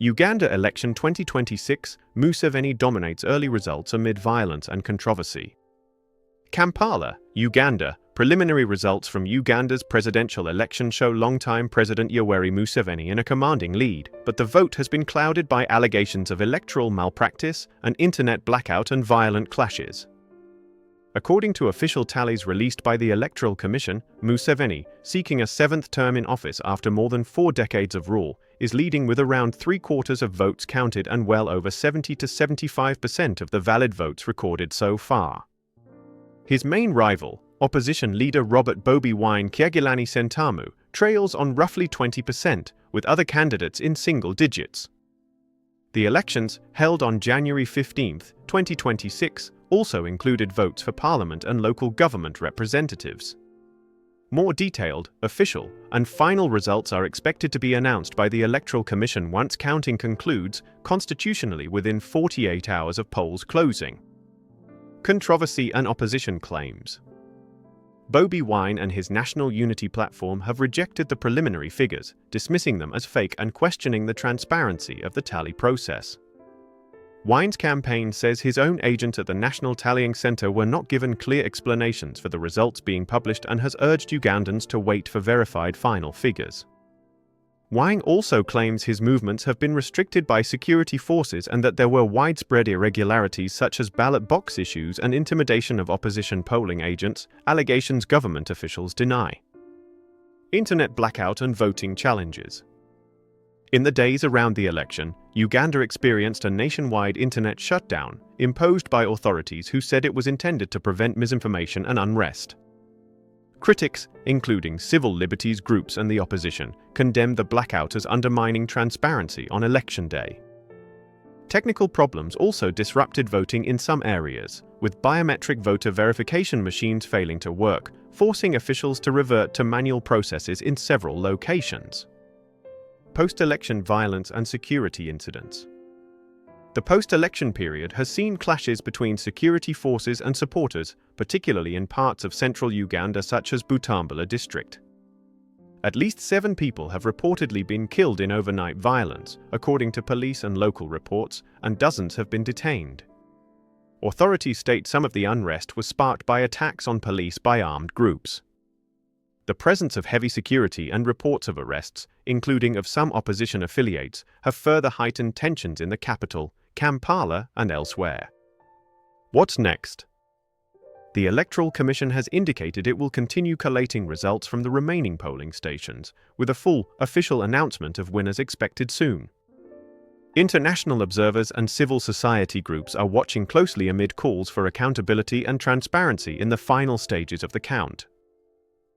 Uganda election 2026, Museveni dominates early results amid violence and controversy. Kampala, Uganda. Preliminary results from Uganda's presidential election show longtime President Yoweri Museveni in a commanding lead, but the vote has been clouded by allegations of electoral malpractice, an internet blackout and violent clashes. According to official tallies released by the Electoral Commission, Museveni, seeking a seventh term in office after more than 4 decades of rule, is leading with around 3/4 of votes counted and well over 70 to 75% of the valid votes recorded so far. His main rival, opposition leader Robert Bobi Wine Kyagulanyi Ssentamu, trails on roughly 20%, with other candidates in single digits. The elections, held on January 15, 2026, also included votes for parliament and local government representatives. More detailed, official, and final results are expected to be announced by the Electoral Commission once counting concludes, constitutionally within 48 hours of polls closing. Controversy and opposition claims. Bobi Wine and his National Unity platform have rejected the preliminary figures, dismissing them as fake and questioning the transparency of the tally process. Wine's campaign says his own agents at the National Tallying Center were not given clear explanations for the results being published and has urged Ugandans to wait for verified final figures. Wine also claims his movements have been restricted by security forces and that there were widespread irregularities such as ballot box issues and intimidation of opposition polling agents, allegations government officials deny. Internet blackout and voting challenges. In the days around the election, Uganda experienced a nationwide internet shutdown imposed by authorities who said it was intended to prevent misinformation and unrest. Critics, including civil liberties groups and the opposition, condemned the blackout as undermining transparency on election day. Technical problems also disrupted voting in some areas, with biometric voter verification machines failing to work, forcing officials to revert to manual processes in several locations. Post-election violence and security incidents. The post-election period has seen clashes between security forces and supporters, particularly in parts of central Uganda such as Butambala district. At least 7 people have reportedly been killed in overnight violence, according to police and local reports, and dozens have been detained. Authorities state some of the unrest was sparked by attacks on police by armed groups. The presence of heavy security and reports of arrests, including of some opposition affiliates, have further heightened tensions in the capital, Kampala, and elsewhere. What's next? The Electoral Commission has indicated it will continue collating results from the remaining polling stations, with a full, official announcement of winners expected soon. International observers and civil society groups are watching closely amid calls for accountability and transparency in the final stages of the count.